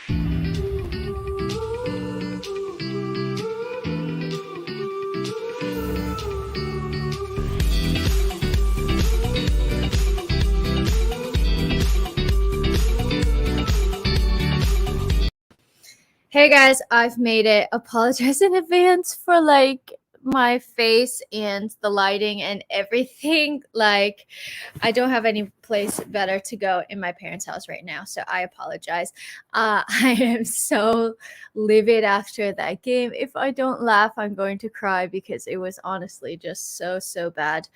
Hey guys, I've made it. Apologize in advance for like my face and the lighting and everything. Like, I don't have any place better to go in my parents' house right now, so I apologize. I am so livid after that game. If I don't laugh, I'm going to cry because it was honestly just so bad.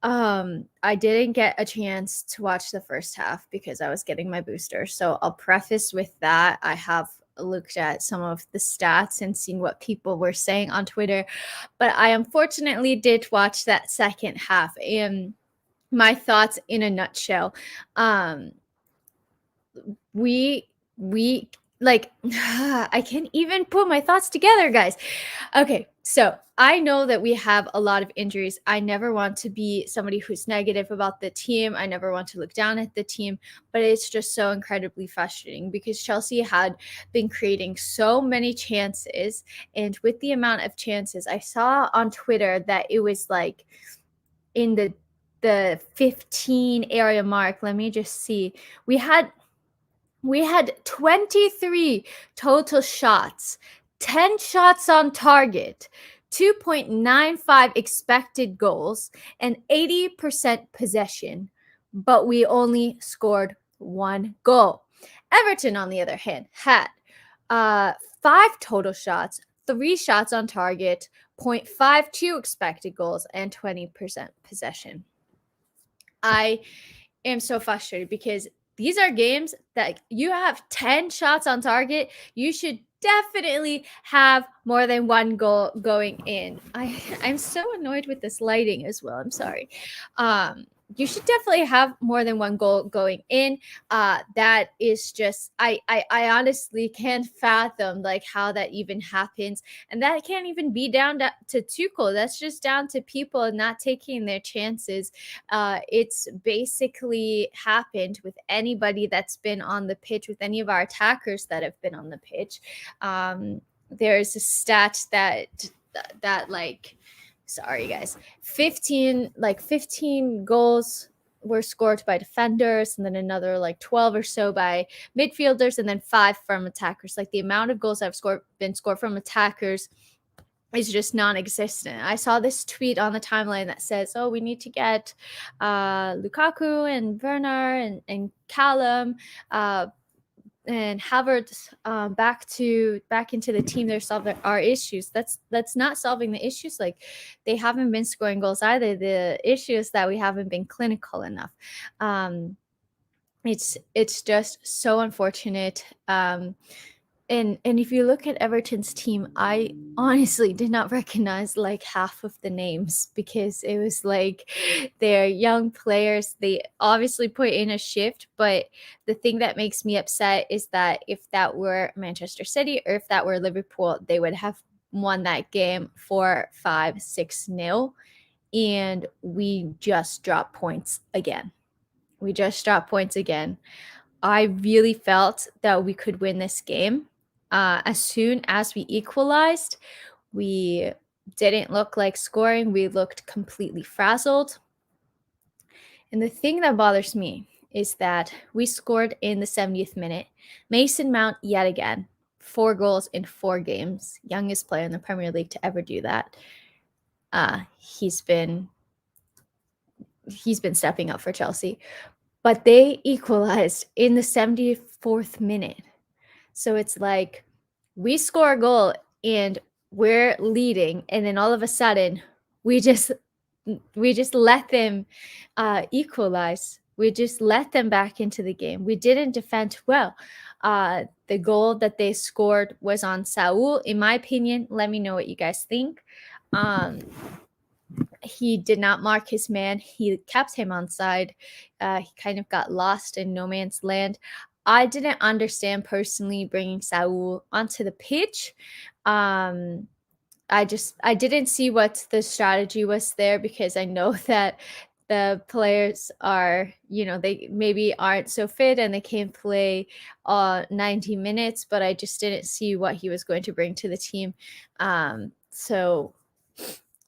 I didn't get a chance to watch the first half because I was getting my booster. So I'll preface with that. I have looked at some of the stats and seen what people were saying on Twitter, but I unfortunately did watch that second half. And my thoughts in a nutshell, um, we like I can't even put my thoughts together, guys. Okay, so I know that we have a lot of injuries. I never want to be somebody who's negative about the team. I never want to look down at the team, but it's just so incredibly frustrating because Chelsea had been creating so many chances. And with the amount of chances, I saw on Twitter that it was like in the 15 area mark. Let me just see. We had 23 total shots, 10 shots on target, 2.95 expected goals, and 80% possession, but we only scored one goal. Everton, on the other hand, had 5 total shots, 3 shots on target, 0.52 expected goals, and 20% possession. I am so frustrated because these are games that you have 10 shots on target. You should definitely have more than one goal going in. I'm so annoyed with this lighting as well. I'm sorry. You should definitely have more than one goal going in. That is just I honestly can't fathom like how that even happens, and that can't even be down to Tuchel. That's just down to people not taking their chances. It's basically happened with anybody that's been on the pitch, with any of our attackers that have been on the pitch. There's a stat that like, sorry guys, 15 goals were scored by defenders, and then another like 12 or so by midfielders, and then 5 from attackers. Like, the amount of goals that have been scored from attackers is just non-existent. I saw this tweet on the timeline that says, "Oh, we need to get Lukaku and Werner and Callum and Havertz back into the team. They're solving our issues." That's not solving the issues. Like, they haven't been scoring goals either. The issue is that we haven't been clinical enough. It's just so unfortunate. And if you look at Everton's team, I honestly did not recognize like half of the names because it was like they're young players. They obviously put in a shift, but the thing that makes me upset is that if that were Manchester City or if that were Liverpool, they would have won that game 4-5-6-0, and we just dropped points again. I really felt that we could win this game. As soon as we equalized, we didn't look like scoring. We looked completely frazzled. And the thing that bothers me is that we scored in the 70th minute. Mason Mount, yet again, 4 goals in 4 games. Youngest player in the Premier League to ever do that. He's been stepping up for Chelsea. But they equalized in the 74th minute. So it's like we score a goal and we're leading, and then all of a sudden we just let them equalize. We just let them back into the game. We didn't defend well. The goal that they scored was on Saul, in my opinion. Let me know what you guys think. He did not mark his man. He kept him on side. He kind of got lost in no man's land. I didn't understand personally bringing Saul onto the pitch. I didn't see what the strategy was there, because I know that the players are, they maybe aren't so fit and they can't play 90 minutes, but I just didn't see what he was going to bring to the team. So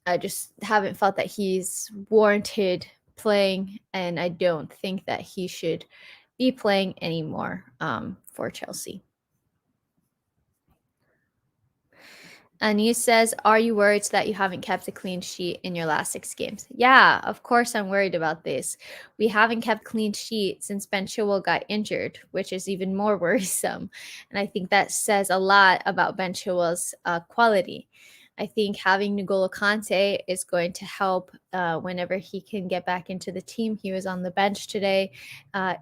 I just haven't felt that he's warranted playing, and I don't think that he should be playing anymore for Chelsea. Anise says, "Are you worried that you haven't kept a clean sheet in your last 6 games?" Yeah, of course I'm worried about this. We haven't kept clean sheet since Ben Chilwell got injured, which is even more worrisome. And I think that says a lot about Ben Chilwell's quality. I think having N'Golo Kante is going to help whenever he can get back into the team. He was on the bench today.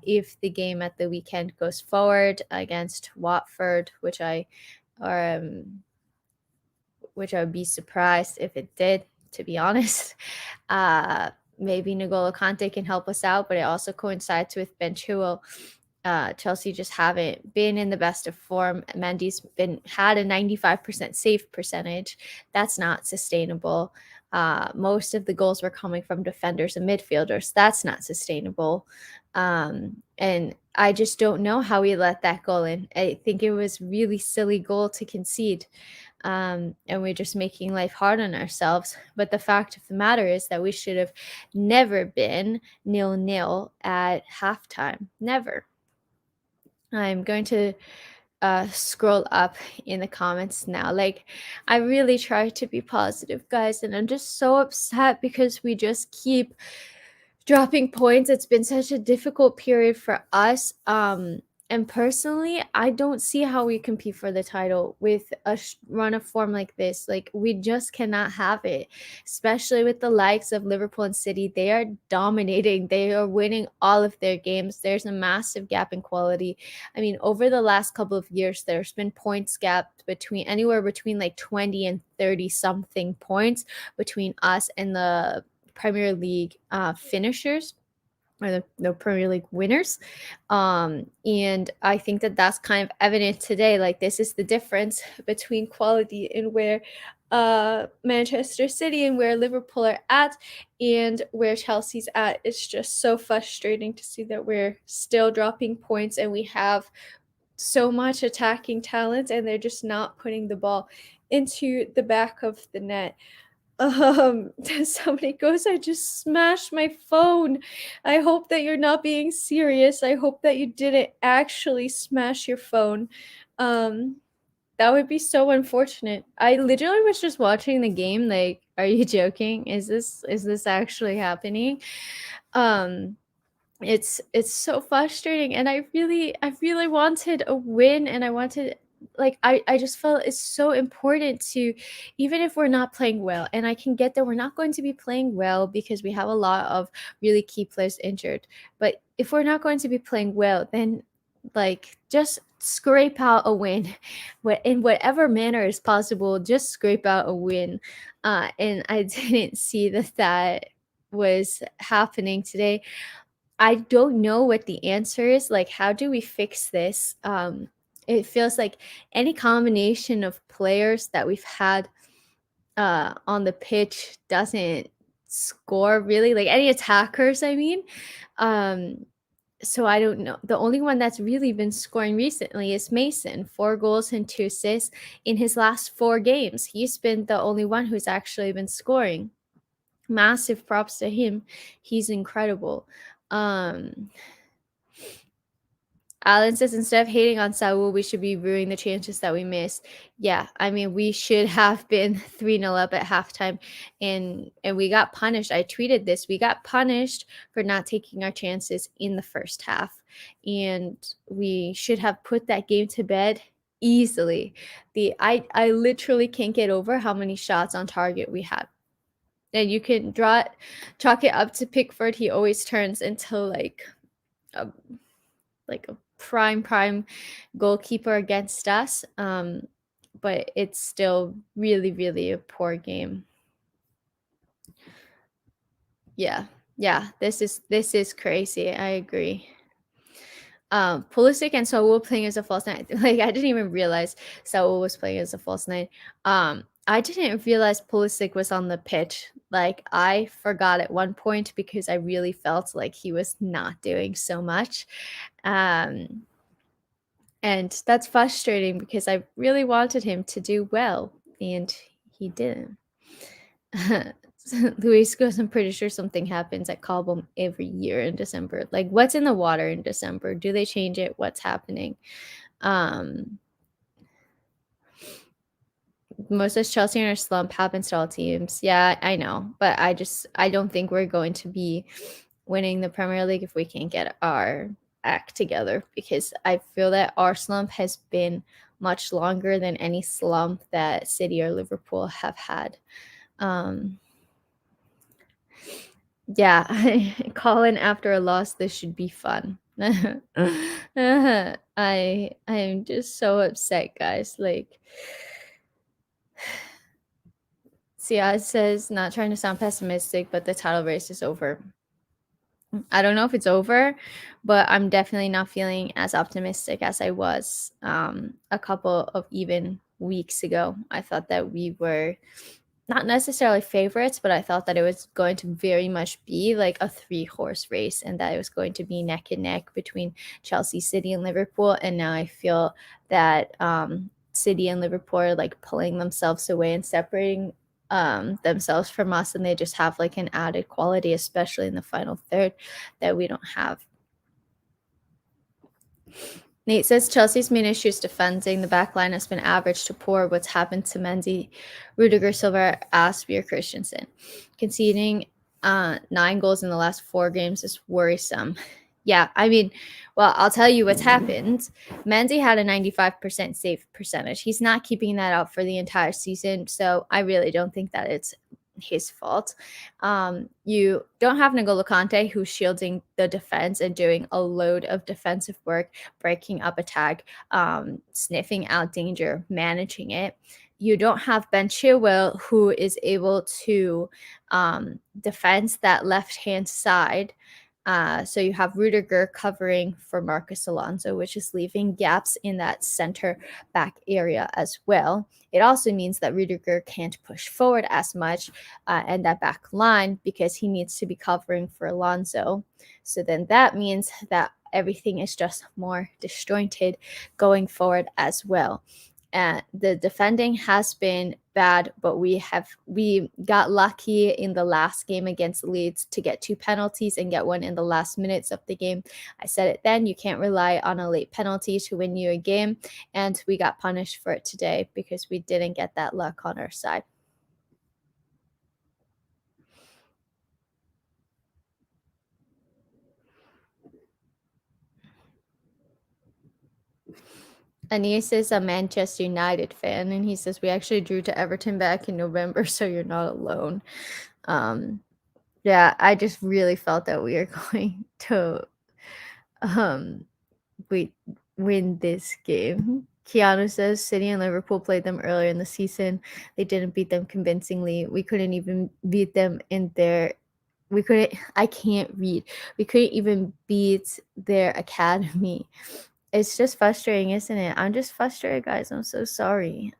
If the game at the weekend goes forward against Watford, um, which I would be surprised if it did, to be honest. Maybe N'Golo Kante can help us out, but it also coincides with Ben Chilwell. Chelsea just haven't been in the best of form. Mendy's had a 95% save percentage. That's not sustainable. Most of the goals were coming from defenders and midfielders. That's not sustainable. And I just don't know how we let that goal in. I think it was really silly goal to concede. And we're just making life hard on ourselves. But the fact of the matter is that we should have never been 0-0 at halftime. Never. I'm going to scroll up in the comments now. Like, I really try to be positive, guys, and I'm just so upset because we just keep dropping points. It's been such a difficult period for us. And personally, I don't see how we compete for the title with a run of form like this. Like, we just cannot have it, especially with the likes of Liverpool and City. They are dominating. They are winning all of their games. There's a massive gap in quality. I mean, over the last couple of years, there's been points gap anywhere between like 20 and 30 something points between us and the Premier League finishers, or the Premier League winners. And I think that that's kind of evident today. Like, this is the difference between quality and where Manchester City and where Liverpool are at and where Chelsea's at. It's just so frustrating to see that we're still dropping points and we have so much attacking talent and they're just not putting the ball into the back of the net. Somebody goes, "I just smashed my phone." I hope that you're not being serious. I hope that you didn't actually smash your phone. That would be so unfortunate. I literally was just watching the game. Like, are you joking? Is this actually happening? It's so frustrating, and I really wanted a win, and I wanted, like, I just felt it's so important to, even if we're not playing well, and I can get that we're not going to be playing well because we have a lot of really key players injured, but if we're not going to be playing well, then, like, just scrape out a win. In whatever manner is possible, just scrape out a win. And I didn't see that was happening today. I don't know what the answer is. Like, how do we fix this? It feels like any combination of players that we've had on the pitch doesn't score really. Like, any attackers, I mean. So I don't know. The only one that's really been scoring recently is Mason, 4 goals and 2 assists in his last 4 games. He's been the only one who's actually been scoring. Massive props to him. He's incredible. Alan says, "Instead of hating on Saul, we should be viewing the chances that we missed." Yeah, I mean, we should have been 3-0 up at halftime, and we got punished. I tweeted this. We got punished for not taking our chances in the first half, and we should have put that game to bed easily. I literally can't get over how many shots on target we had. And you can chalk it up to Pickford. He always turns into like a prime goalkeeper against us. But it's still really, really a poor game. Yeah. This is crazy. I agree. Pulisic and Saul playing as a false nine. Like, I didn't even realize Saul was playing as a false nine. I didn't realize Pulisic was on the pitch. Like, I forgot at one point because I really felt like he was not doing so much. Um, and that's frustrating because I really wanted him to do well, and he didn't. Luis goes, I'm pretty sure something happens at Cobham every year in December. Like, what's in the water in December? Do they change it? What's happening? Um, Most of Chelsea in our slump happens to all teams. Yeah, I know. But I don't think we're going to be winning the Premier League if we can't get our act together, because I feel that our slump has been much longer than any slump that City or Liverpool have had. Um, yeah, Colin, after a loss, this should be fun. I'm just so upset, guys. Like, Sia says, not trying to sound pessimistic, but the title race is over. I don't know if it's over, but I'm definitely not feeling as optimistic as I was a couple of even weeks ago. I thought that we were not necessarily favorites, but I thought that it was going to very much be like a three-horse race, and that it was going to be neck and neck between Chelsea, City, and Liverpool. And now I feel that City and Liverpool are like pulling themselves away and separating themselves from us, and they just have like an added quality, especially in the final third, that we don't have. Nate says Chelsea's main issue is defending. The back line has been average to poor. What's happened to Mendy, Rudiger, Silva, Aspie, or Christensen? Conceding 9 goals in the last 4 games is worrisome. Yeah, I mean, well, I'll tell you what's happened. Mendy had a 95% save percentage. He's not keeping that up for the entire season, so I really don't think that it's his fault. You don't have N'Golo Kante, who's shielding the defense and doing a load of defensive work, breaking up attack, sniffing out danger, managing it. You don't have Ben Chilwell, who is able to defend that left-hand side. So you have Rudiger covering for Marcus Alonso, which is leaving gaps in that center back area as well. It also means that Rudiger can't push forward as much and that back line, because he needs to be covering for Alonso. So then that means that everything is just more disjointed going forward as well. The defending has been bad, but we got lucky in the last game against Leeds to get 2 penalties and get one in the last minutes of the game. I said it then, you can't rely on a late penalty to win you a game, and we got punished for it today because we didn't get that luck on our side. Anis is a Manchester United fan, and he says we actually drew to Everton back in November, so you're not alone. Yeah, I just really felt that we are going to um we win this game. Keanu says City and Liverpool played them earlier in the season. They didn't beat them convincingly. We couldn't even beat them in their we couldn't I can't read. We couldn't even beat their academy. It's just frustrating, isn't it? I'm just frustrated, guys. I'm so sorry.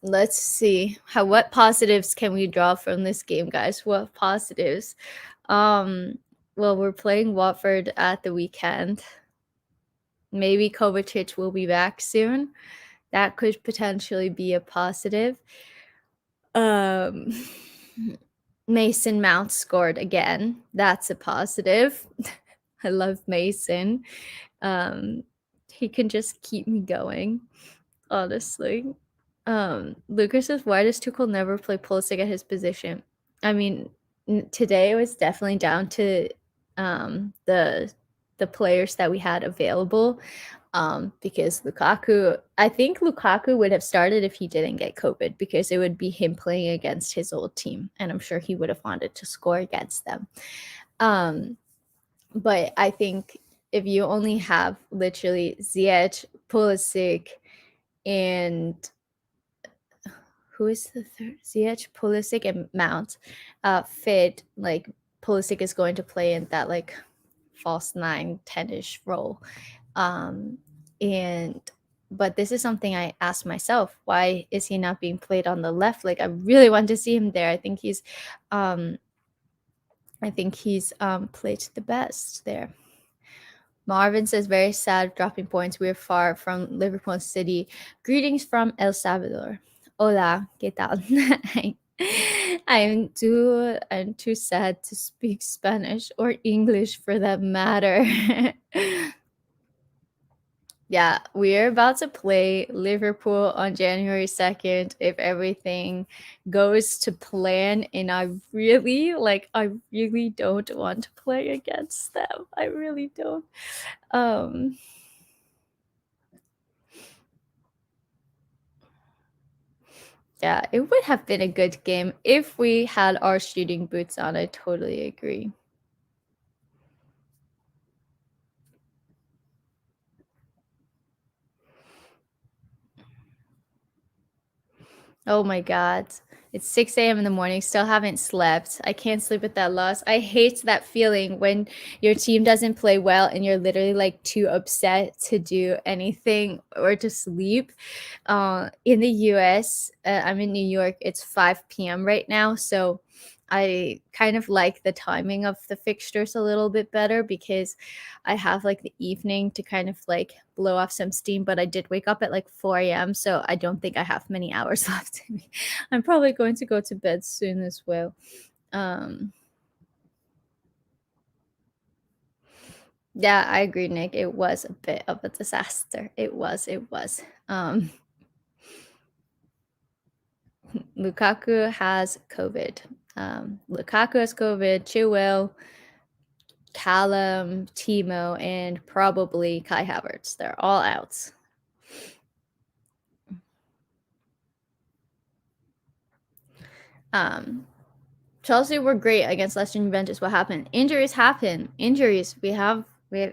Let's see what positives can we draw from this game, guys? What positives? Well, we're playing Watford at the weekend. Maybe Kovacic will be back soon. That could potentially be a positive. Um Mason Mount scored again. That's a positive. I love Mason. He can just keep me going, honestly. Lucas says, why does Tuchel never play Pulisic at his position? I mean, today it was definitely down to the players that we had available. Because I think Lukaku would have started if he didn't get COVID, because it would be him playing against his old team, and I'm sure he would have wanted to score against them. But I think if you only have literally Ziyech, Pulisic, and who is the third? Ziyech, Pulisic, and Mount fit, like Pulisic is going to play in that like false 9, 10-ish role. And But this is something I ask myself. Why is he not being played on the left? Like, I really want to see him there. Um played the best there. Marvin says, very sad dropping points. We're far from Liverpool City. Greetings from El Salvador. Hola, ¿qué tal? I'm too sad to speak Spanish or English for that matter. Yeah, we're about to play Liverpool on January 2nd if everything goes to plan, and I really don't want to play against them. I really don't. Um yeah, it would have been a good game if we had our shooting boots on. I totally agree. Oh my god. It's 6 a.m. in the morning, still haven't slept. I can't sleep with that loss. I hate that feeling when your team doesn't play well and you're literally like too upset to do anything or to sleep. In the US, I'm in New York, it's 5 p.m. right now. So I kind of like the timing of the fixtures a little bit better because I have like the evening to kind of like blow off some steam. But I did wake up at like 4 a.m. So I don't think I have many hours left in me. I'm probably going to go to bed soon as well. Um, yeah, I agree, Nick. It was a bit of a disaster. It was. Lukaku has COVID. Lukaku has COVID, Chilwell, Callum, Timo, and probably Kai Havertz. They're all out. Um, Chelsea were great against Leicester and Juventus. What happened? Injuries happen. Injuries. We have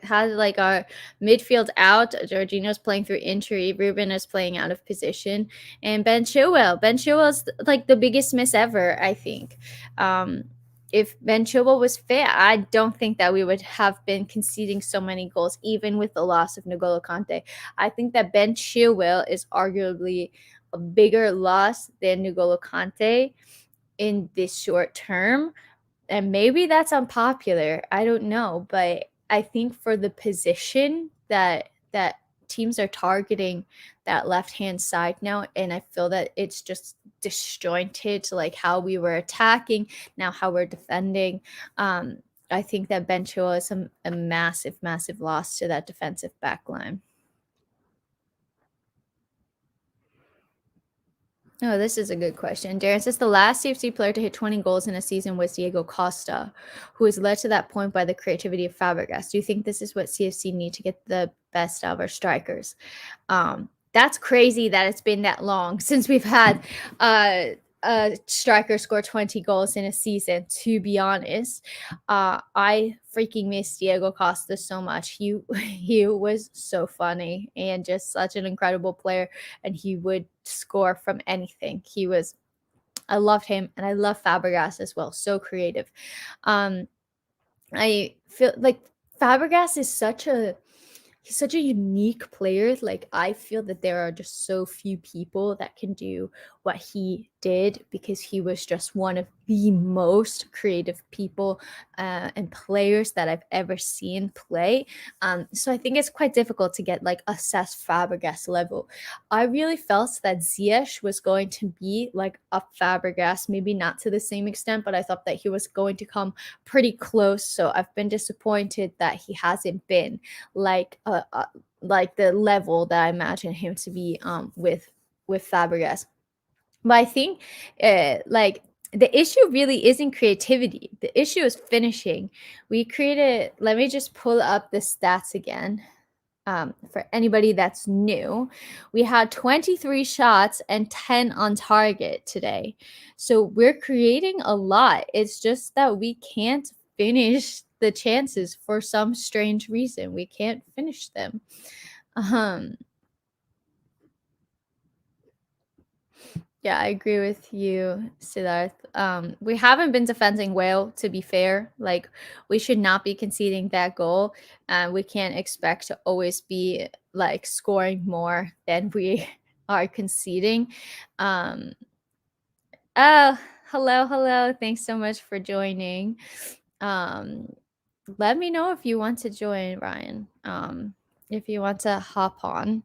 had like our midfield out. Jorginho's playing through injury. Ruben is playing out of position, and Ben Chilwell. Ben Chilwell's like the biggest miss ever. I think. If Ben Chilwell was fit, I don't think that we would have been conceding so many goals, even with the loss of N'Golo Kante. I think that Ben Chilwell is arguably a bigger loss than N'Golo Kante in this short term, and maybe that's unpopular, I don't know, but I think for the position that teams are targeting that left hand side now, and I feel that it's just disjointed to like how we were attacking, now how we're defending. I think that Ben Chilwell is a massive loss to that defensive back line. Oh, this is a good question. Darren says the last CFC player to hit 20 goals in a season was Diego Costa, who was led to that point by the creativity of Fabregas. Do you think this is what CFC need to get the best out of our strikers? That's crazy that it's been that long since we've had a striker score 20 goals in a season, to be honest. I freaking miss Diego Costa so much. He was so funny and just such an incredible player, and he would score from anything. I loved him, and I love Fabregas as well. So creative. Um, I feel like Fabregas is he's such a unique player. Like, I feel that there are just so few people that can do what he did because he was just one of the most creative people and players that I've ever seen play. So I think it's quite difficult to get like assess Fabregas level. I really felt that Ziyech was going to be like a Fabregas, maybe not to the same extent, but I thought that he was going to come pretty close. So I've been disappointed that he hasn't been like like the level that I imagine him to be with Fabregas. But I think like the issue really isn't creativity. The issue is finishing. We created. Let me just pull up the stats again. For anybody that's new, we had 23 shots and 10 on target today. So we're creating a lot. It's just that we can't finish the chances for some strange reason. We can't finish them. Um, yeah, I agree with you, Siddharth. We haven't been defending well, to be fair. Like, we should not be conceding that goal. We can't expect to always be like scoring more than we are conceding. Um, oh, hello, hello. Thanks so much for joining. Um, let me know if you want to join, Ryan. If you want to hop on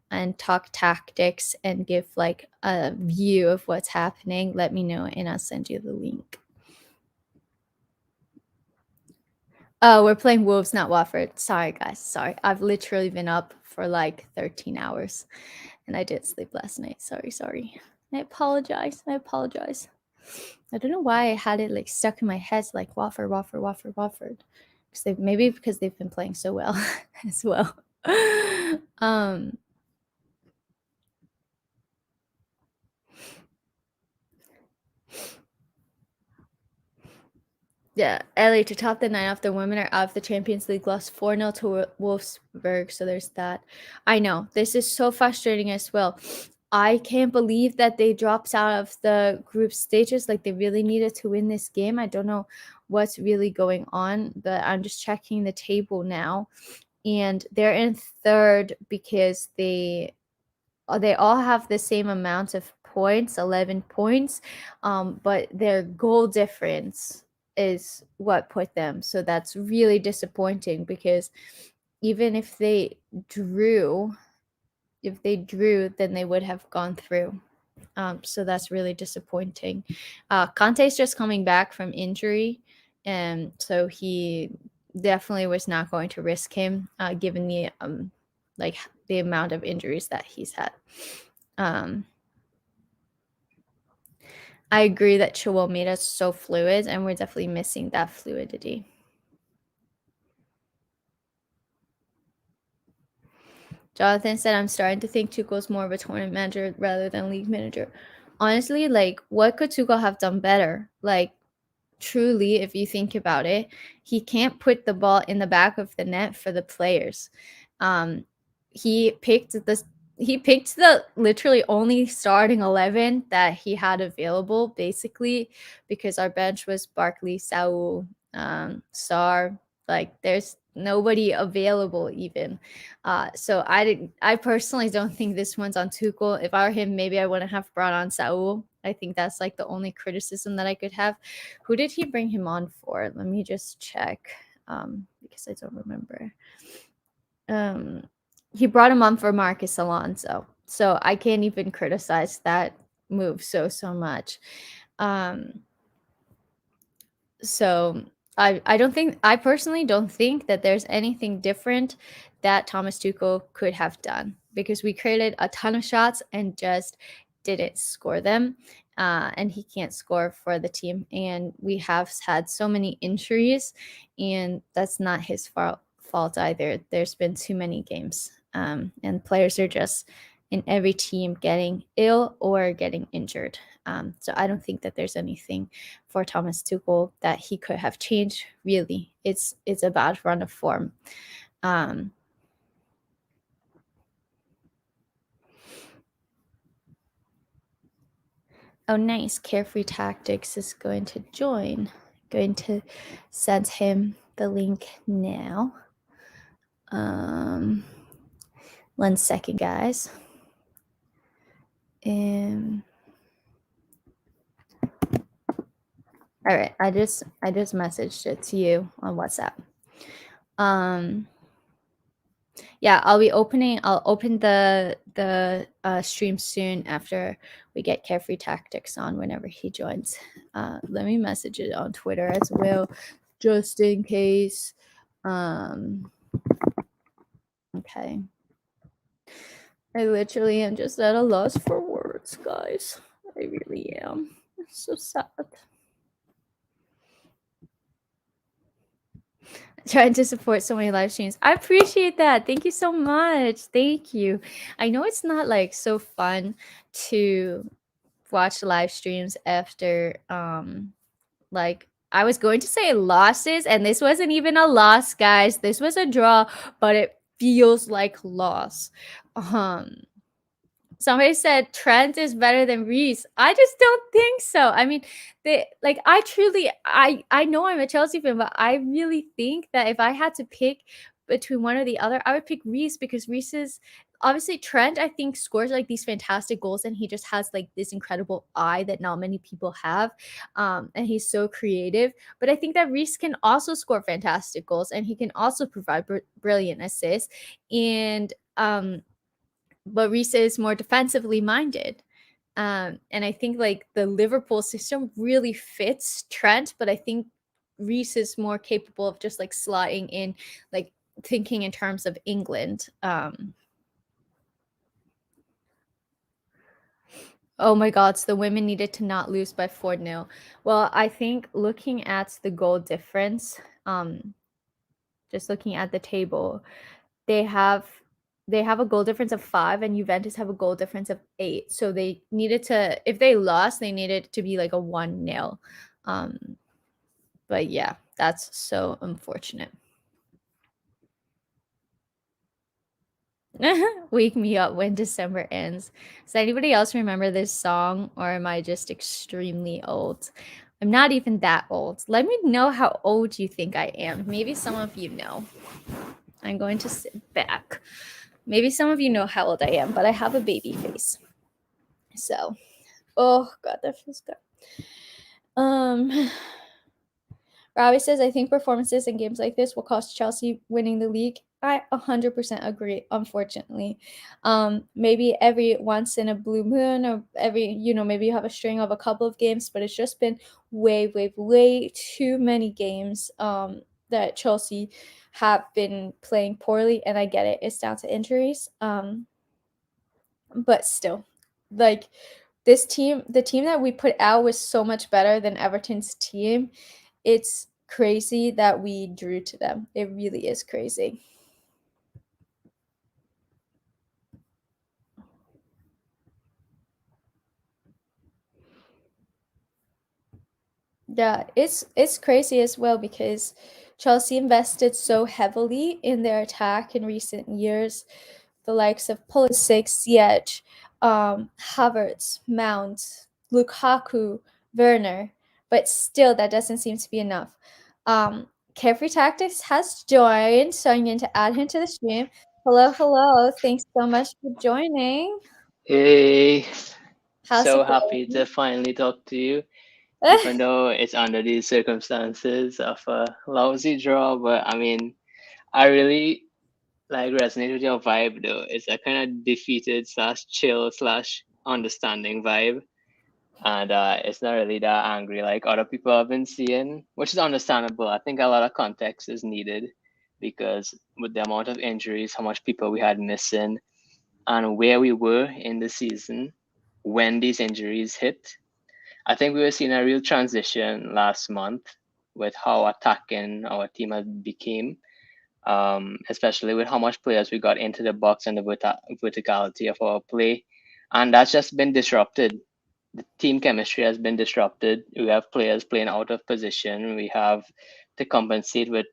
and talk tactics and give like a view of what's happening, let me know and I'll send you the link. Oh, we're playing Wolves, not Watford. Sorry, guys. Sorry. I've literally been up for like 13 hours and I didn't sleep last night. Sorry, sorry. I apologize. I apologize. I don't know why I had it like stuck in my head like Watford, Watford, Watford, Watford. Maybe because they've been playing so well as well. um Yeah, LA to top the nine off. The women are out of the Champions League, lost 4-0 to Wolfsburg. So there's that. I know. This is so frustrating as well. I can't believe that they dropped out of the group stages. Like they really needed to win this game. I don't know what's really going on, but I'm just checking the table now. And they're in third because they all have the same amount of points, 11 points, but their goal difference is what put them. So that's really disappointing because even drew, if they drew, then they would have gone through. So that's really disappointing. Conte's just coming back from injury, and so he definitely was not going to risk him, given like the amount of injuries that he's had. I agree that Chilwell made us so fluid, and we're definitely missing that fluidity. Jonathan said, I'm starting to think Tuchel's more of a tournament manager rather than league manager. Honestly, like, what could Tuchel have done better? Like, truly, if you think about it, he can't put the ball in the back of the net for the players. Um, he picked the literally only starting 11 that he had available, basically, because our bench was Barkley, Saul, Sar. Like, there's nobody available even. So I personally don't think this one's on Tuchel. If I were him, maybe I wouldn't have brought on Saul. I think that's like the only criticism that I could have. Who did he bring him on for? Let me just check, because I don't remember. He brought him on for Marcus Alonso, so I can't even criticize that move so much. So I personally don't think that there's anything different that Thomas Tuchel could have done, because we created a ton of shots and just didn't score them. And he can't score for the team, and we have had so many injuries, and that's not his fault either. There's been too many games, and players are just in every team getting ill or getting injured. So I don't think that there's anything for Thomas Tuchel that he could have changed. Really, it's a bad run of form. Oh, nice. Carefree Tactics is going to join. Going to send him the link now. 1 second, guys. All right, I just messaged it to you on WhatsApp. Yeah, I'll open the stream soon after we get Carefree Tactics on, whenever he joins. Let me message it on Twitter as well, just in case. Okay. I literally am just at a loss for words, guys. I really am. It's so sad. Trying to support so many live streams. I appreciate that. Thank you so much. Thank you. I know it's not like so fun to watch live streams after like, I was going to say losses, and this wasn't even a loss, guys. This was a draw, but it feels like loss. Somebody said Trent is better than Reese. I just don't think so. I mean, I know I'm a Chelsea fan, but I really think that if I had to pick between one or the other, I would pick Reese because Reese is obviously Trent, I think, scores like these fantastic goals and he just has like this incredible eye that not many people have. And he's so creative. But I think that Reese can also score fantastic goals and he can also provide brilliant assists. And but Reese is more defensively minded. And I think like the Liverpool system really fits Trent, but I think Reese is more capable of just like slotting in, like thinking in terms of England. Oh my God, so the women needed to not lose by 4-0. Well, I think looking at the goal difference, just looking at the table, they have a goal difference of 5 and Juventus have a goal difference of 8. So they needed to, if they lost, they needed to be like a 1-0. But yeah, that's so unfortunate. Wake me up when December ends. Does anybody else remember this song or am I just extremely old? I'm not even that old. Let me know how old you think I am. Maybe some of you know. I'm going to sit back. Maybe some of you know how old I am, but I have a baby face. So, oh God, that feels good. Robbie says, I think performances in games like this will cost Chelsea winning the league. I 100% agree, unfortunately. Maybe every once in a blue moon or maybe you have a string of a couple of games, but it's just been way, way, way too many games that Chelsea have been playing poorly. And I get it. It's down to injuries. But still, like this team, the team that we put out was so much better than Everton's team. It's crazy that we drew to them. It really is crazy. Yeah, it's crazy as well because Chelsea invested so heavily in their attack in recent years. The likes of Pulisic, Ziyech, Havertz, Mount, Lukaku, Werner, but still that doesn't seem to be enough. Carefree Tactics has joined, so I'm going to add him to the stream. Hello, hello. Thanks so much for joining. Hey, How's it so happy to going? finally talk to you, even though it's under these circumstances of a lousy draw. But I mean, I really like resonate with your vibe though. It's a kind of defeated slash chill slash understanding vibe. And it's not really that angry like other people have been seeing, which is understandable. I think a lot of context is needed because with the amount of injuries, how much people we had missing, and where we were in the season when these injuries hit. I think we were seeing a real transition last month with how attacking our team has became, especially with how much players we got into the box and the verticality of our play. And that's just been disrupted. The team chemistry has been disrupted. We have players playing out of position. We have to compensate with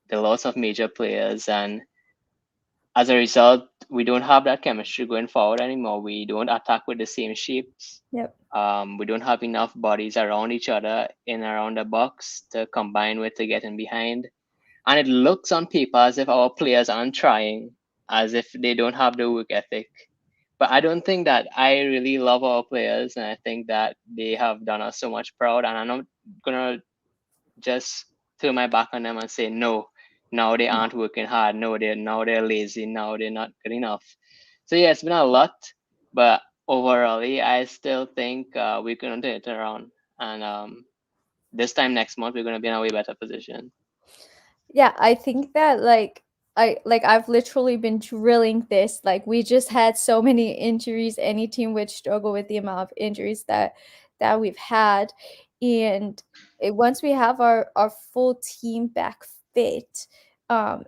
the loss of major players. And as a result, we don't have that chemistry going forward anymore. We don't attack with the same shapes. Yep. We don't have enough bodies around each other in around the box to combine with to get in behind. And it looks on paper as if our players aren't trying, as if they don't have the work ethic. But I don't think that. I really love our players, and I think that they have done us so much proud. And I'm not gonna just turn my back on them and say no. Now they aren't working hard. No, they're lazy. Now they're not good enough. So yeah, it's been a lot, but overall, I still think we're gonna turn it around. And this time next month, we're gonna be in a way better position. Yeah, I think that I've literally been drilling this. Like we just had so many injuries. Any team would struggle with the amount of injuries that we've had. And once we have our full team back fit,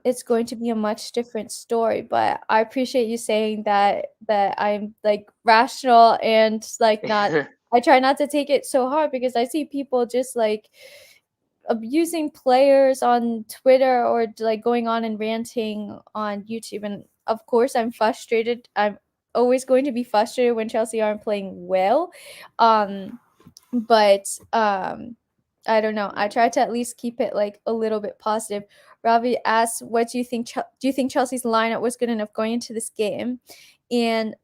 it's going to be a much different story. But I appreciate you saying that I'm like rational and like not I try not to take it so hard because I see people just like abusing players on Twitter or like going on and ranting on YouTube. And of course, I'm frustrated. I'm always going to be frustrated when Chelsea aren't playing well. Um, but I don't know. I try to at least keep it like a little bit positive. Robbie asks, "What do you think? Do you think Chelsea's lineup was good enough going into this game?" And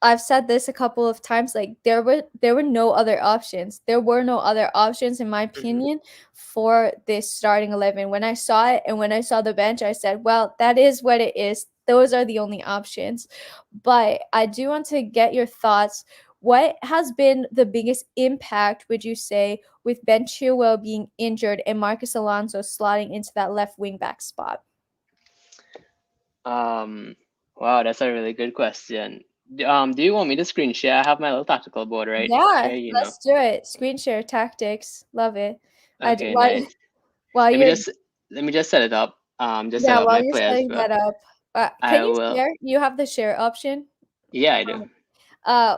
I've said this a couple of times. Like there were no other options. There were no other options, in my Mhm. opinion, for this starting 11. When I saw it and when I saw the bench, I said, "Well, that is what it is. Those are the only options." But I do want to get your thoughts. What has been the biggest impact, would you say, with Ben Chilwell being injured and Marcus Alonso slotting into that left wing back spot? Um, wow, that's a really good question. Do you want me to screen share? I have my little tactical board right Yeah, here, you know. let's do it. Screen share tactics. Love it. I d- Okay, while nice. while Let me you're just let me just set it up. Just set yeah, up while my you're players setting for. that up, can I you will. share? You have the share option. Yeah, I do.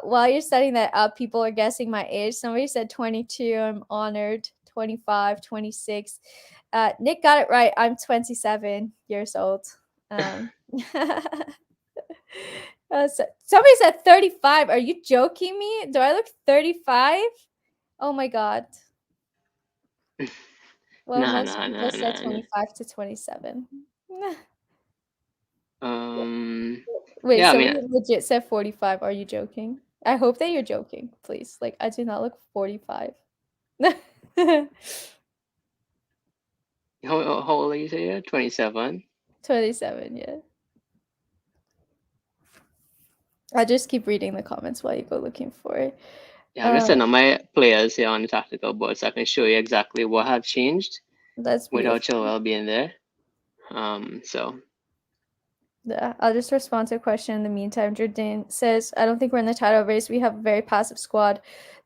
While you're setting that up, people are guessing my age. Somebody said 22. I'm honored. 25, 26. Nick got it right. I'm 27 years old. Um, somebody said 35. Are you joking me? Do I look 35? Oh my god. Well, Nah, most nah, people nah, said nah, nah. 25 to 27. Um, Wait, yeah, I mean, somebody legit said 45. Are you joking? I hope that you're joking, please. Like, I do not look 45. how old are you say you're? 27. 27, yeah. I just keep reading the comments while you go looking for it. Yeah, I'm just Um, setting up my players here on the tactical board so I can show you exactly what have changed that's without beautiful. Chilwell being there. So Yeah, I'll just respond to a question in the meantime. Jordan says, I don't think we're in the title race. We have a very passive squad.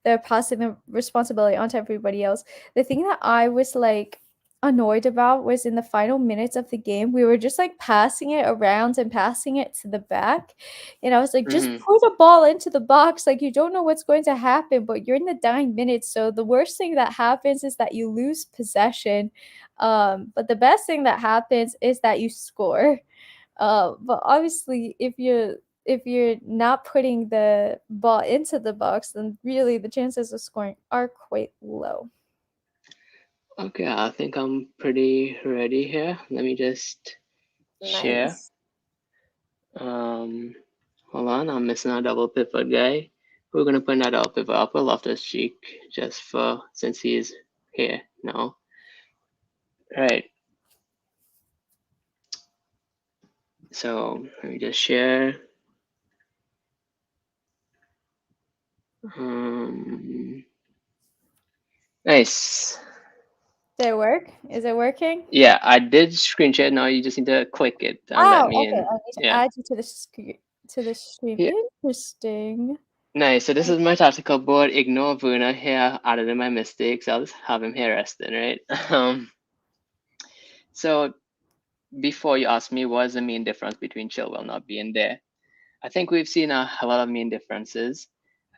They're passing the responsibility onto everybody else. The thing that I was like annoyed about was in the final minutes of the game, we were just like passing it around and passing it to the back. And I was like, just hmm put a ball into the box. Like, you don't know what's going to happen, but you're in the dying minutes. So the worst thing that happens is that you lose possession. But the best thing that happens is that you score. But obviously, if you're not putting the ball into the box, then really the chances of scoring are quite low. okay, I think I'm pretty ready here. Let me just share. Nice. Um, hold on, I'm missing a double pivot guy. We're gonna put that double pivot up a Loftus Cheek just for since he's here now. Right. So let me just share. Um, nice. Did it work? Is it working? Yeah, I did screen share. Now you just need to click it and let Oh, me okay. in. I need to Yeah. add you to the stream. Yeah. Interesting. Nice. So this is my tactical board. Ignore Vuna here. Other than my mistakes, I'll just have him here resting, right? So before you ask me what's the main difference between Chilwell not being there, I think we've seen a lot of main differences.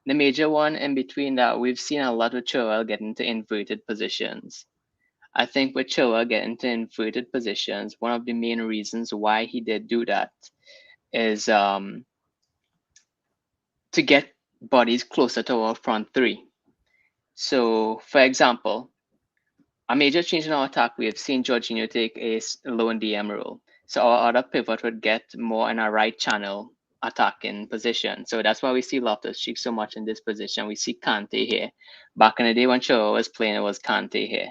The major one in between that, we've seen a lot of Chilwell get into inverted positions. I think with Chilwell getting into inverted positions, one of the main reasons why he did do that is to get bodies closer to our front three. So, for example, a major change in our attack, we have seen Jorginho take a low and DM role. So our other pivot would get more in a right channel attacking position. So that's why we see Loftus Cheek so much in this position. We see Kante here. Back in the day when Shaw was playing, it was Kante here.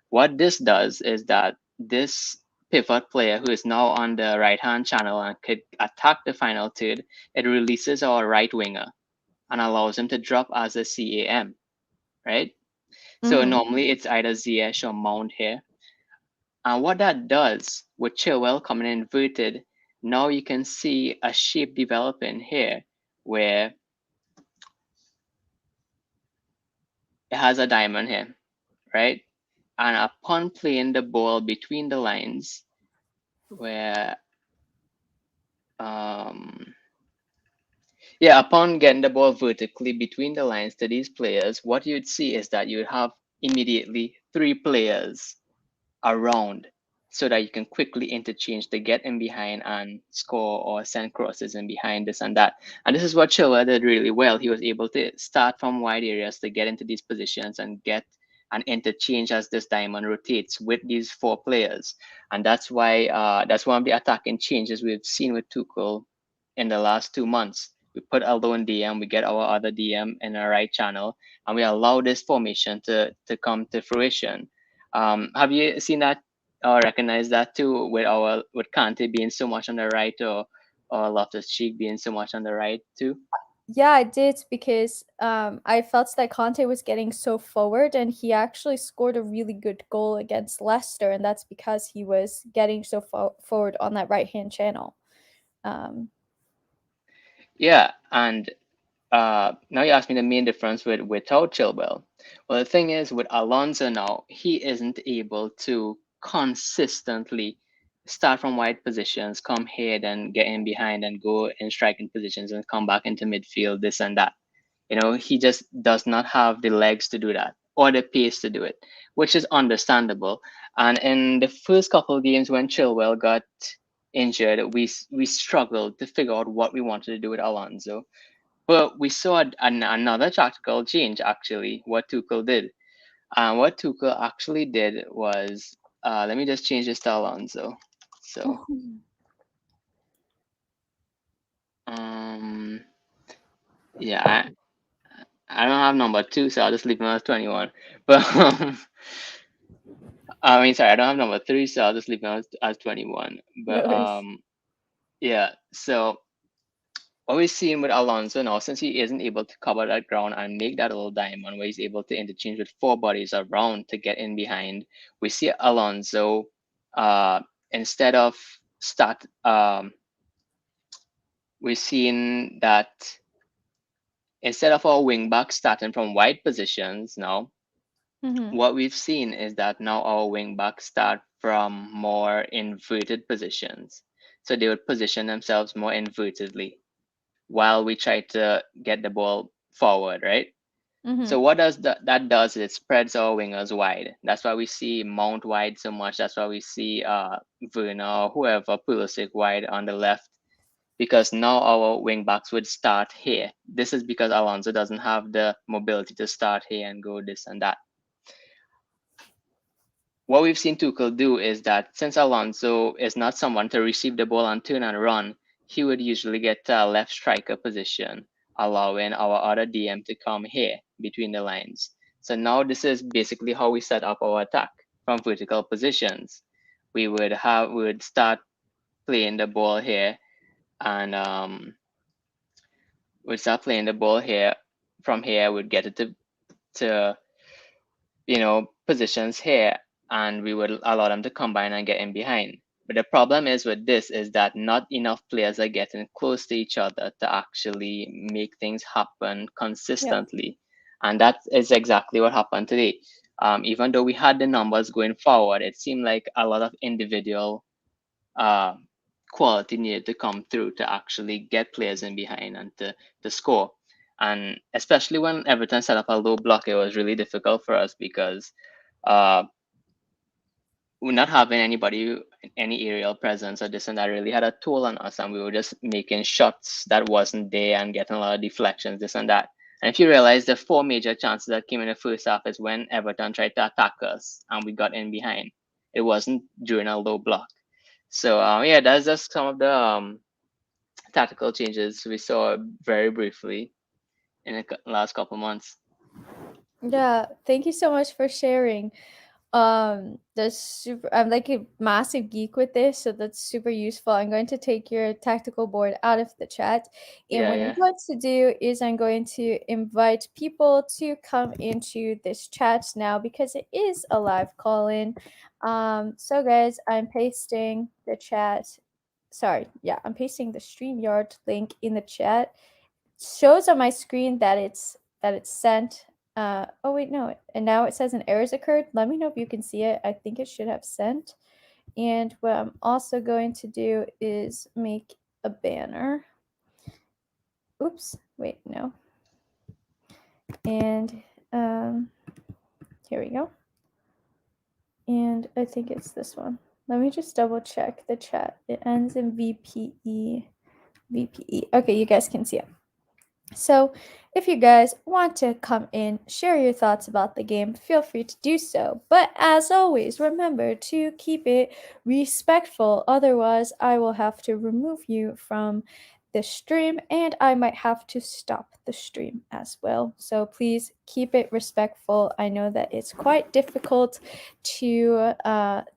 What this does is that this pivot player who is now on the right hand channel and could attack the final third, it releases our right winger and allows him to drop as a CAM, right? So Mm. normally it's either Ziyech or Mount here. And what that does with Chilwell coming inverted, now you can see a shape developing here where it has a diamond here, right? And upon playing the ball between the lines, where um yeah, upon getting the ball vertically between the lines to these players, what you'd see is that you'd have immediately three players around so that you can quickly interchange to get in behind and score or send crosses in behind this and that. And this is what Chilwell did really well. He was able to start from wide areas to get into these positions and get and interchange as this diamond rotates with these four players. And that's why that's one of the attacking changes we've seen with Tuchel in the last 2 months. We put Aldo in DM, we get our other DM in our right channel, and we allow this formation to come to fruition. Have you seen that or recognized that too with Kante being so much on the right, or Loftus Cheek being so much on the right too? Yeah, I did because I felt that Conte was getting so forward, and he actually scored a really good goal against Leicester, and that's because he was getting so forward on that right hand channel. Um, Yeah, and now you ask me the main difference without Chilwell. Well, the thing is with Alonso now, he isn't able to consistently start from wide positions, come here, then get in behind and go in striking positions and come back into midfield, this and that. He just does not have the legs to do that or the pace to do it, which is understandable. And in the first couple of games when Chilwell got injured, we struggled to figure out what we wanted to do with Alonso. But we saw another tactical change actually, what Tuchel did. And what Tuchel actually did was, let me just change this to Alonso. So, um, yeah, I don't have number two, so I'll just leave him as 21. But, I mean, sorry, I don't have number three, so I'll just leave him as 21. no But, worries. yeah, so what we're seeing with Alonso now, since he isn't able to cover that ground and make that little diamond where he's able to interchange with four bodies around to get in behind, we see Alonso instead of start we're seeing that instead of our wing back starting from wide positions now, Mm-hmm. what we've seen is that now our wing backs start from more inverted positions. So they would position themselves more invertedly while we try to get the ball forward, right? Mm-hmm. So what that does is it spreads our wingers wide. That's why we see Mount wide so much. That's why we see Werner or whoever Pulisic wide on the left, because now our wing backs would start here. This is because Alonso doesn't have the mobility to start here and go this and that. What we've seen Tuchel do is that since Alonso is not someone to receive the ball and turn and run, he would usually get to a left striker position, allowing our other DM to come here between the lines. So now this is basically how we set up our attack from vertical positions. We would start playing the ball here, and we'd start playing the ball here. From here, we'd get it to positions here, and we would allow them to combine and get in behind. But the problem is with this is that not enough players are getting close to each other to actually make things happen Yeah. consistently. And that is exactly what happened today. Even though we had the numbers going forward, it seemed like a lot of individual uh, quality needed to come through to actually get players in behind and to score. And especially when Everton set up a low block, it was really difficult for us because uh, we're not having anybody, any aerial presence or this and that really had a toll on us. And we were just making shots that wasn't there and getting a lot of deflections, this and that. And if you realize the four major chances that came in the first half is when Everton tried to attack us and we got in behind. It wasn't during a low block. So yeah, that's just some of the tactical changes we saw very briefly in the last couple months. Yeah, thank you so much for sharing. That's super. I'm like a massive geek with this, so that's super useful. I'm going to take your tactical board out of the chat, and Yeah, what I'm yeah, going to do is I'm going to invite people to come into this chat now because it is a live call in. So guys, I'm pasting the chat. Sorry, yeah, I'm pasting the StreamYard link in the chat. Shows on my screen that it's sent. Oh wait, no, and now it says an error's occurred. Let me know if you can see it. I think it should have sent. And what I'm also going to do is make a banner. Oops, wait, no. And here we go. And I think it's this one. Let me just double check the chat. It ends in VPE. VPE. Okay, you guys can see it. So, if you guys want to come in, share your thoughts about the game, feel free to do so. But as always, remember to keep it respectful, otherwise, I will have to remove you from the stream and I might have to stop the stream as well. So, please keep it respectful. I know that it's quite difficult to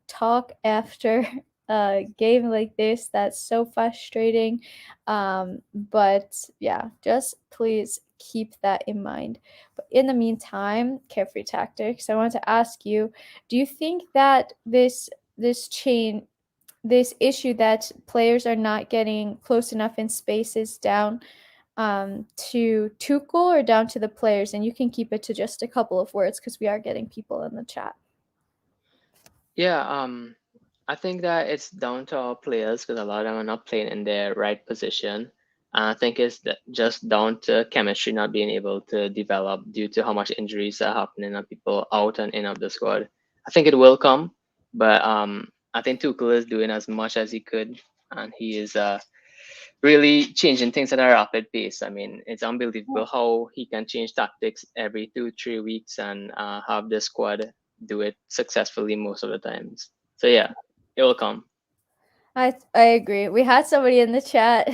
talk after a game like this that's so frustrating, but yeah, just please keep that in mind. But in the meantime, Carefree Tactics, I want to ask you, do you think that this issue that players are not getting close enough in space is down to Tuchel or down to the players? And you can keep it to just a couple of words because we are getting people in the chat. Yeah, I think that it's down to our players because a lot of them are not playing in their right position. I think it's just down to chemistry not being able to develop due to how much injuries are happening and people out and in of the squad. I think it will come, but I think Tuchel is doing as much as he could, and he is really changing things at a rapid pace. I mean, it's unbelievable how he can change tactics every 2 3 weeks and have the squad do it successfully most of the times. So yeah, it will come. I agree. We had somebody in the chat.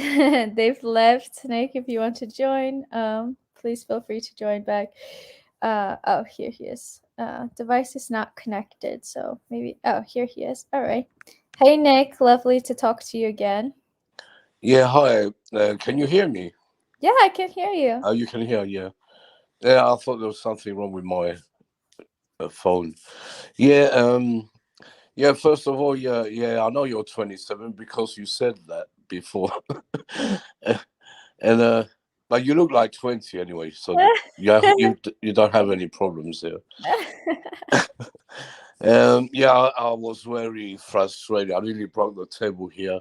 They've left. Snake, if you want to join, please feel free to join back. Oh, here he is. Device is not connected, so maybe. Oh, here he is. All right. Hey, Nick. Lovely to talk to you again. Yeah, hi. Can you hear me? Yeah, I can hear you. Oh, you can hear, yeah. Yeah, I thought there was something wrong with my phone. Yeah, yeah, first of all, yeah, I know you're 27 because you said that before. and but you look like 20 anyway, so yeah, you don't have any problems there. Yeah, I was very frustrated. I nearly broke the table here.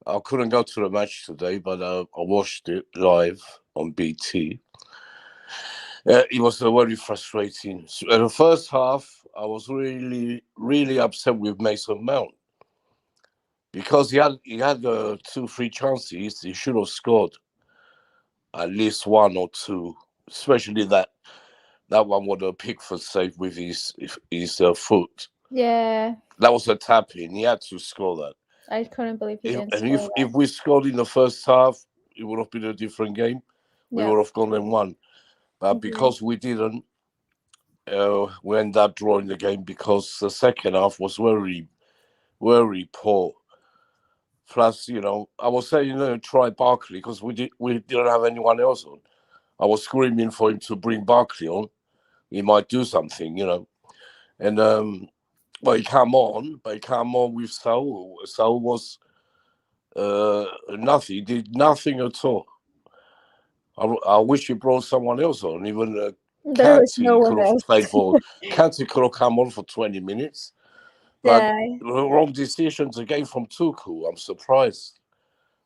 I couldn't go to the match today, but I watched it live on BT. It was very frustrating. So, in the first half, I was really, really upset with Mason Mount because he had 2 3 chances. He should have scored at least one or two, especially that one with a Pickford save with his foot. Yeah, That was a tap in. He had to score that. I couldn't believe he If, didn't and score if that. we scored in the first half, it would have been a different game. We Yeah. would have gone and won. But Agree. because we didn't, we ended up drawing the game because the second half was very, very poor. Plus, I was saying, try Barkley because we didn't have anyone else on. I was screaming for him to bring Barkley on. He might do something. And but he came on with Saul. Saul was nothing. He did nothing at all. I wish he brought someone else on. Even There was no Kanti one could have else. played for. Kanti could have come on for 20 minutes. But Yeah, wrong decisions again from Tuchel. I'm surprised.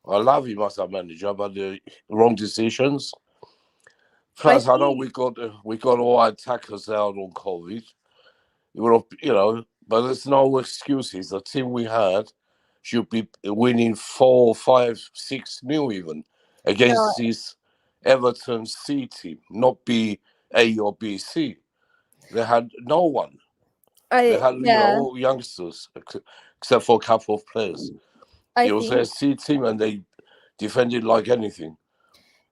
I love him as a manager, but the wrong decisions. I Plus, I know think we got all our attackers out on COVID. It would have, but there's no excuses. The team we had should be winning 4 5 6 nil even no. against this Everton C team, not be A or B C. They had no one. They I had yeah. all youngsters except for a couple of players. I It was think their C team and they defended like anything.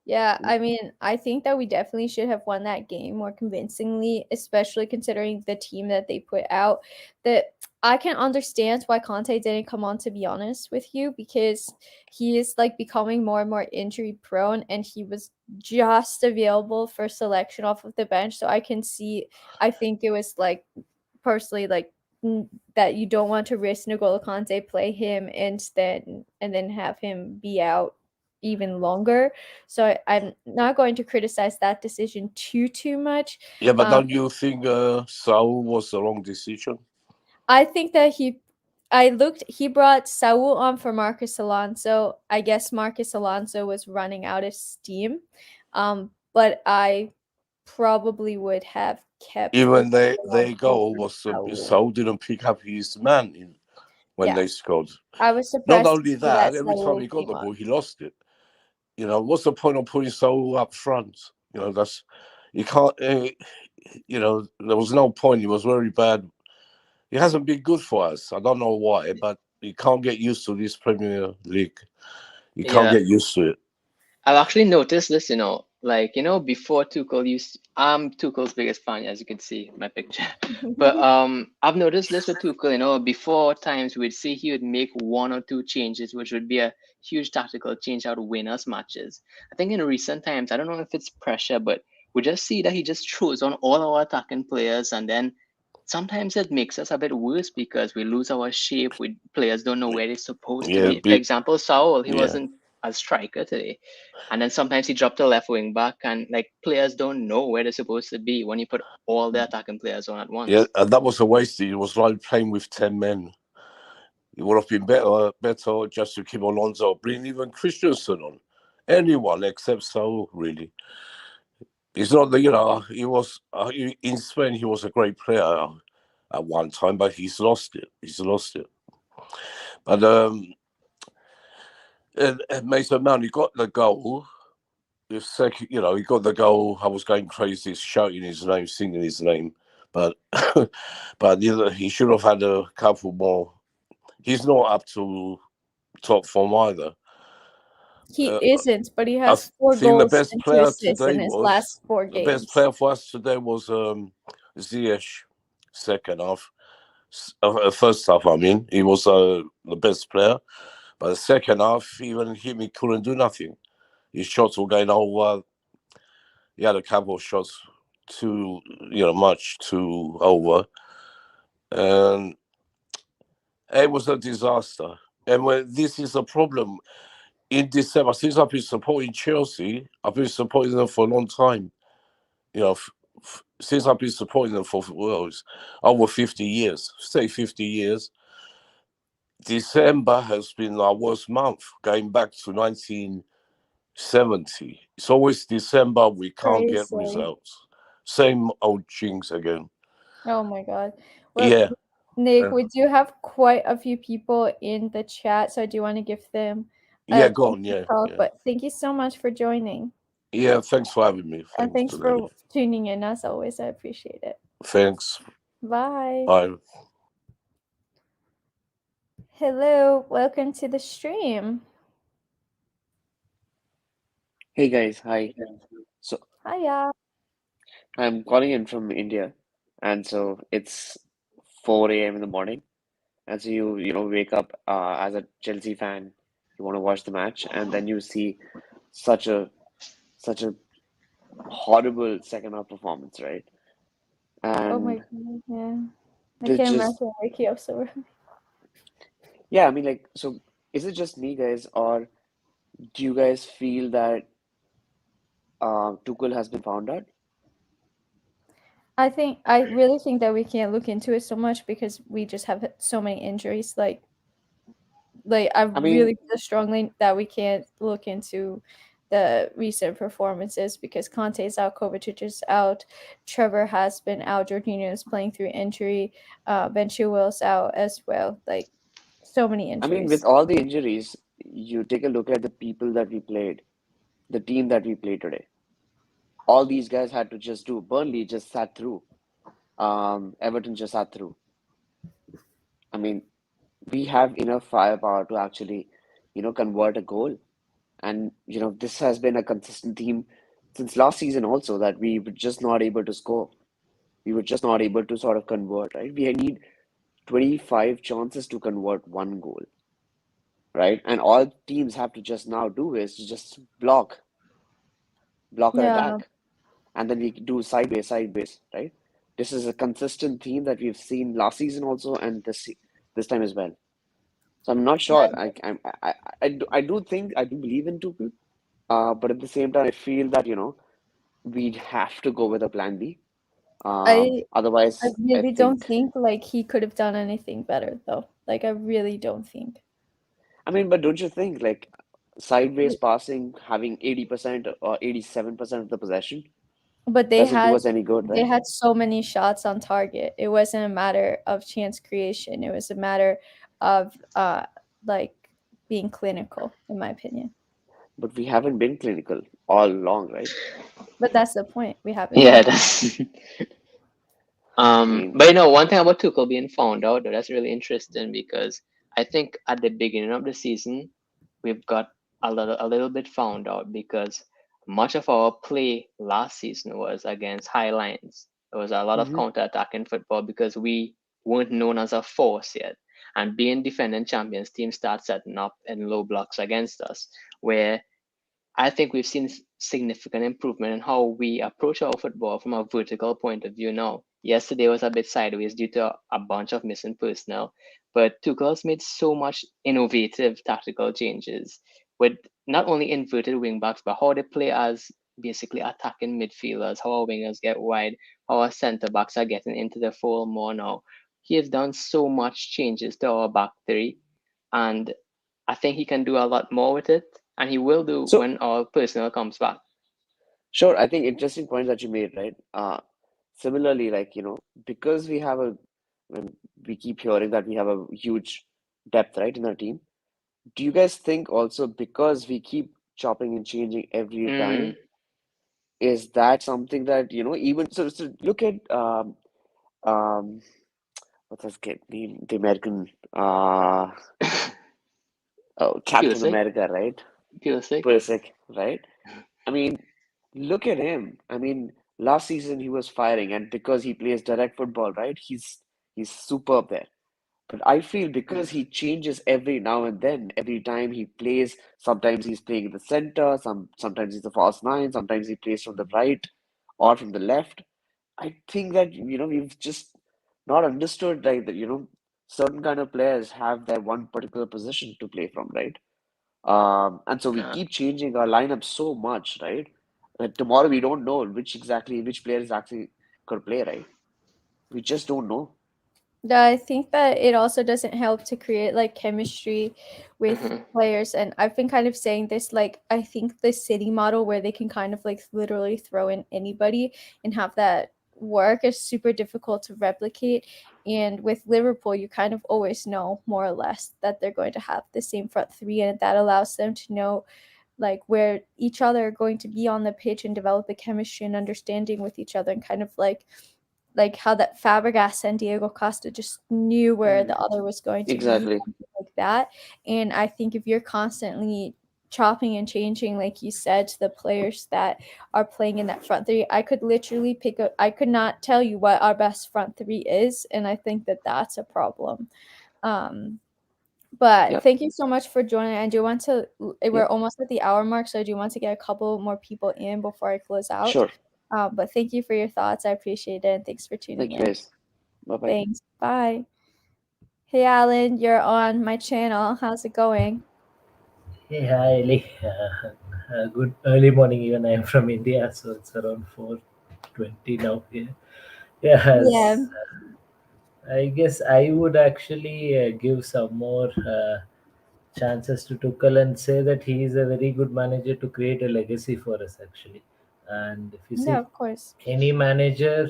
Yeah, I mean, I think that we definitely should have won that game more convincingly, especially considering the team that they put out. That I can understand why Conte didn't come on, to be honest with you, because he is like becoming more and more injury prone and he was just available for selection off of the bench. So I can see, I think it was like personally like that you don't want to risk N'Golo Kante, play him and then have him be out even longer. So I'm not going to criticize that decision too much. Yeah, but Um, don't you think Saul was the wrong decision? I think that he brought Saul on for Marcus Alonso. I guess Marcus Alonso was running out of steam. But I probably would have kept Even they Alonso goal over was Saul. Saul didn't pick up his man in when Yeah, they scored. I was Not surprised to only see that that, every time Saul he got came the on. ball, he lost it. what's the point of putting Saul up front? That's you can't. There was no point. He was very bad. He hasn't been good for us. I don't know why, but you can't get used to this Premier League. You can't Yeah, get used to it. I've actually noticed this, like, before Tuchel used, I'm Tuchel's biggest fan, as you can see my picture. But I've noticed this with Tuchel, before times we'd see he would make one or two changes, which would be a huge tactical change that would win us matches. I think in recent times, I don't know if it's pressure, but we just see that he just throws on all our attacking players, and then sometimes it makes us a bit worse because we lose our shape. We players don't know where they're supposed to Yeah, be. For example, Saul, he yeah, wasn't a striker today, and then sometimes he dropped a left wing back, and like players don't know where they're supposed to be when you put all the attacking players on at yeah. once. And that was a waste. It was like playing with 10 men. It would have been better just to keep Alonso, bring even Christensen on, anyone except Saul. Really, he's not the he was in Spain. He was a great player at one time, but he's lost it. He's lost it. But and Mason Mount, he got the goal. The second, he got the goal. I was going crazy, shouting his name, singing his name, but but he should have had a couple more. He's not up to top form either. He Uh, isn't, but he I has 4 think the goals best and 2 player assists today in his was last 4 the best games. player for us today was Ziyech. Second half, first half. I mean, he was the best player, but the second half, even him, he couldn't do nothing. His shots were going over. He had a couple of shots too, much too over, and it was a disaster. And when this is a problem in December, since I've been supporting Chelsea, I've been supporting them for a long time. Since I've been supporting them for it's over 50 years, say 50 years. December has been our worst month, going back to 1970. It's always December, we can't get Crazy. results. Same old jinx again. Oh my god. Well, Yeah. Nick, Uh, we do have quite a few people in the chat, so I do want to give them a yeah, go chance on. to Yeah, talk. yeah. But thank you so much for joining, Yeah, thanks for having me. and Thanks, thanks Delaney. for tuning in. As always, I appreciate it. Thanks. Bye. Bye. Hello, welcome to the stream. Hey guys, hi. So Hiya. I'm calling in from India, and so it's 4 a.m. in the morning, and so you wake up as a Chelsea fan, you want to watch the match, and then you see such a such a horrible second half performance, right? Oh my And god, yeah. I this can't just imagine waking up so early. yeah, I mean like so is it just me guys, or do you guys feel that Tuchel has been found out? I really think that we can't look into it so much because we just have so many injuries. I I mean, really feel strongly that we can't look into the recent performances because Conte is out, Kovacic is out, Trevor has been out, Jorginho is playing through injury, Ben Chilwell's out as well. Like so many with injuries. all the injuries, you take a look at the people that we played, the team that we played today. All these guys had to just do. Burnley just sat through. Everton just sat through. I mean, we have enough firepower to actually, convert a goal. And, this has been a consistent theme since last season also that we were just not able to score. We were just not able to sort of convert, right? We need 25 chances to convert one goal, right? And all teams have to just now do is to just block our Yeah, attack. And then we do sideways, right? This is a consistent theme that we've seen last season also, and this time as well. So I'm not sure. I do believe in Tuchel, but at the same time, I feel that we'd have to go with a plan B. I I Otherwise, I really don't think. think like he could have done anything better though. Like I really don't think. I mean, but don't you think like sideways passing, having 80% or 87% of the possession But doesn't do us any good, they right? had so many shots on target. It wasn't a matter of chance creation. It was a matter of like being clinical, in my opinion. but we haven't been clinical all along, right? But that's the point. We haven't Yeah, been. that's I mean, but one thing about Tuchel being found out, though, that's really interesting because I think at the beginning of the season, we've got a little bit found out because much of our play last season was against high lines. There was a lot of hmm counter-attacking football because we weren't known as a force yet. And being defending champions, teams start setting up in low blocks against us, where I think we've seen significant improvement in how we approach our football from a vertical point of view now. Yesterday was a bit sideways due to a bunch of missing personnel, but Tuchel's made so much innovative tactical changes with not only inverted wing backs, but how they play as basically attacking midfielders, how our wingers get wide, how our centre backs are getting into the fold more now. He has done so much changes to our back three, and I think he can do a lot more with it, and he will do so when our personnel comes back. sure. I think interesting points that you made, right? Similarly, like, because when we keep hearing that we have a huge depth, right, in our team. Do you guys think also because we keep chopping and changing every Mm. time, is that something that, even so look at um what's his name? The American Captain Pulisic, America, right? Pulisic. Persic, right? I mean, look at him. I mean, last season he was firing, and because he plays direct football, right? He's superb there. But I feel because he changes every now and then, every time he plays, sometimes he's playing in the center, sometimes he's a false nine, sometimes he plays from the right or from the left. I think that, we've just not understood like that, certain kind of players have their one particular position to play from, right? And so we Uh, keep changing our lineup so much, right? That tomorrow we don't know which player is actually going to play, right? We just don't know. Yeah, I think that it also doesn't help to create like chemistry with mhm. players. And I've been kind of saying this, like, I think the city model where they can kind of like literally throw in anybody and have that work is super difficult to replicate. And with Liverpool, you kind of always know more or less that they're going to have the same front three, and that allows them to know like where each other are going to be on the pitch and develop a chemistry and understanding with each other, and kind of like how that Fabregas and Diego Costa just knew where Mm. the other was going to be, Exactly. something like that. And I think if you're constantly chopping and changing, like you said, to the players that are playing in that front three, I could literally I could not tell you what our best front three is, and I think that that's a problem. Um, but Yep. thank you so much for joining. I do want to, we're Yep. almost at the hour mark, so I do want to get a couple more people in before I close out. Sure. But thank you for your thoughts. I appreciate it. And thanks for tuning Thank you in. guys. Bye bye. Thanks. Bye. Hey, Alan, you're on my channel. How's it going? Hey, hi, Ali. Good early morning. Even I am from India, so it's around 4:20 now here. Yeah. Yes, I guess I would actually give some more chances to Tuchel and say that he is a very good manager to create a legacy for us, actually. And if you Yeah, see, of course. any manager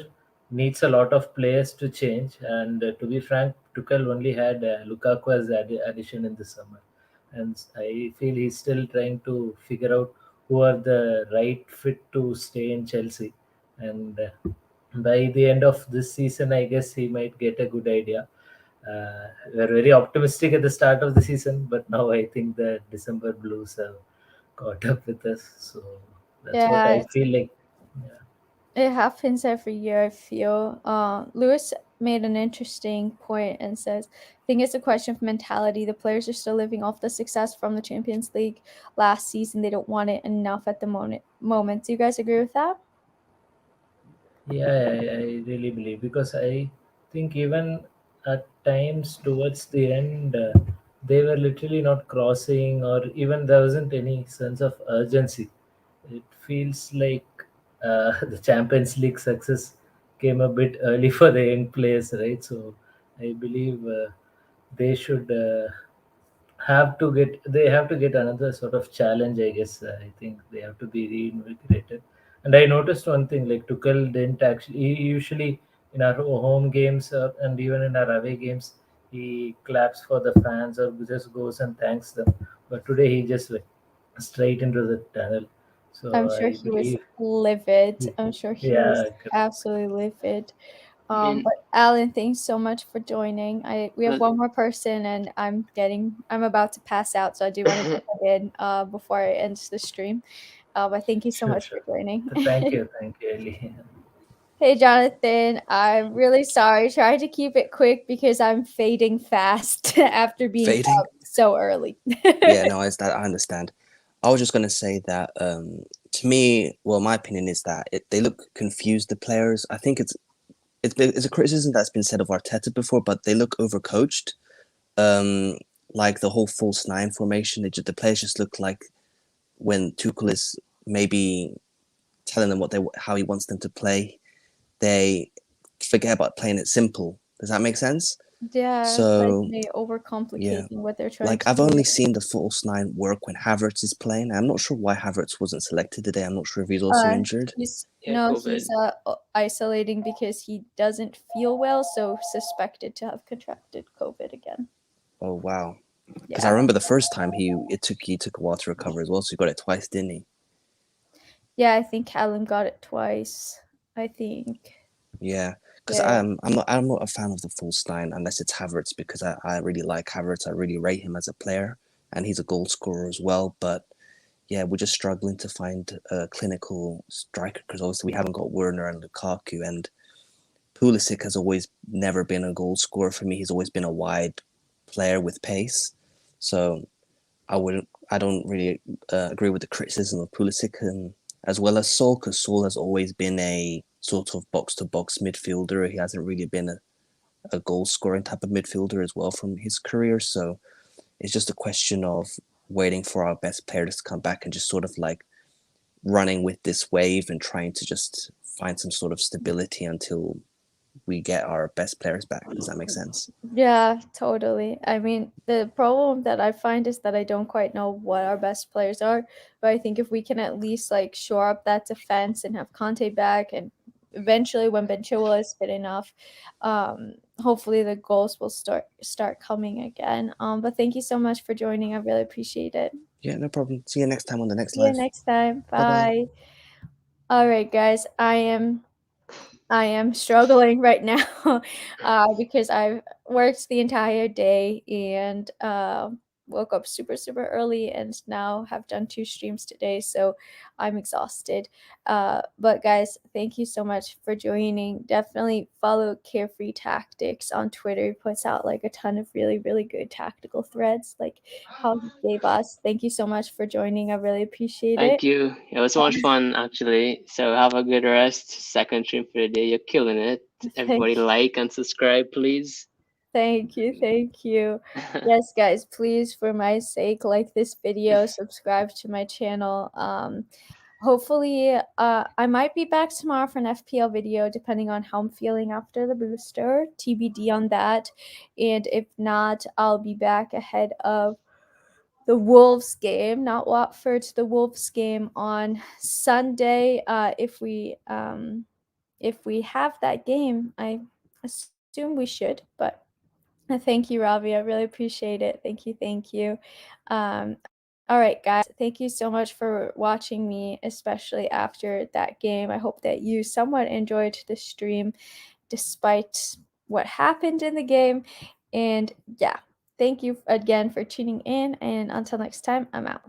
needs a lot of players to change. And to be frank, Tuchel only had Lukaku as addition in the summer, and I feel he's still trying to figure out who are the right fit to stay in Chelsea. And by the end of this season, I guess he might get a good idea. We were very optimistic at the start of the season, but now I think the December Blues have caught up with us. So that's what Yeah, I feel like. Yeah. it happens every year, I feel. Lewis made an interesting point and says, I think it's a question of mentality. The players are still living off the success from the Champions League last season. They don't want it enough at the moment. Do you guys agree with that? Yeah, I really believe, because I think even at times towards the end, they were literally not crossing, or even there wasn't any sense of urgency. It feels like the Champions League success came a bit early for the young players, right? So I believe they should have to get another sort of challenge, I guess. I think they have to be reinvigorated. And I noticed one thing, like Tuchel didn't actually, he usually in our home games, and even in our away games, he claps for the fans or just goes and thanks them. But today he just like straight into the tunnel. I'm So sure I he was believe, livid. I'm sure he was yeah, correct. absolutely livid. I mean, But Alan, thanks so much for joining. We have but one more person, and I'm about to pass out, so I do want to get that in before I end the stream. But thank you so Sure, much sure. for joining. Thank you, Ellie. Hey, Jonathan, I'm really sorry. Try to keep it quick because I'm fading fast after being Fading. up so early. Yeah, no, I understand. I was just gonna say that to me, well, my opinion is that they look confused. The players, I think it's a criticism that's been said of Arteta before, but they look overcoached. Um, like the whole false nine formation, the players just look like when Tuchel is maybe telling them how he wants them to play, they forget about playing it simple. Does that make sense? Yeah, like So they yeah, overcomplicating what they're trying like to I've do. only seen the false nine work when Havertz is playing. I'm not sure why Havertz wasn't selected today. I'm not sure if he's also Uh, injured. he's yeah, no, he's COVID. isolating because he doesn't feel well, so suspected to have contracted COVID again. Oh wow. Because I Yeah, remember the first time he took a while to recover as well, so he got it twice, didn't he? yeah, I think Callum got it twice. I think, Yeah. Because yeah, I'm not a fan of the false nine unless it's Havertz because I really like Havertz. I really rate him as a player and he's a goal scorer as well. But yeah, we're just struggling to find a clinical striker because obviously we haven't got Werner and Lukaku, and Pulisic has always never been a goal scorer for me. He's always been a wide player with pace. So I don't really agree with the criticism of Pulisic, and as well as Saul, because Saul has always been a sort of box to box midfielder. He hasn't really been a goal scoring type of midfielder as well from his career. So it's just a question of waiting for our best players to come back and just sort of like running with this wave and trying to just find some sort of stability until we get our best players back. Does that make sense? yeah, totally. I mean, the problem that I find is that I don't quite know what our best players are, but I think if we can at least like shore up that defense and have Conte back, and eventually when Ben Chilwell is fit enough, hopefully the goals will start coming again. But thank you so much for joining. I really appreciate it. Yeah, no problem. See you next time on the next See you live. next time. Bye bye. Bye. All right, guys. I am struggling right now because I've worked the entire day and woke up super, super early and now have done 2 streams today. So I'm exhausted. But guys, thank you so much for joining. Definitely follow Carefree Tactics on Twitter. He puts out like a ton of really, really good tactical threads like how he gave us. Thank you so much for joining. I really appreciate it. Thank you. It was so much fun actually. So have a good rest. Second stream for the day. You're killing it. Everybody Thank like and subscribe, please. Thank you, thank you. Yes, guys, please, for my sake, like this video, subscribe to my channel. Hopefully, I might be back tomorrow for an FPL video, depending on how I'm feeling after the booster. TBD on that. And if not, I'll be back ahead of the Wolves game, not Watford, the Wolves game on Sunday. If we have that game, I assume we should, but thank you, Ravi. I really appreciate it. Thank you. Thank you. All right, guys. Thank you so much for watching me, especially after that game. I hope that you somewhat enjoyed the stream despite what happened in the game. And yeah, thank you again for tuning in. And until next time, I'm out.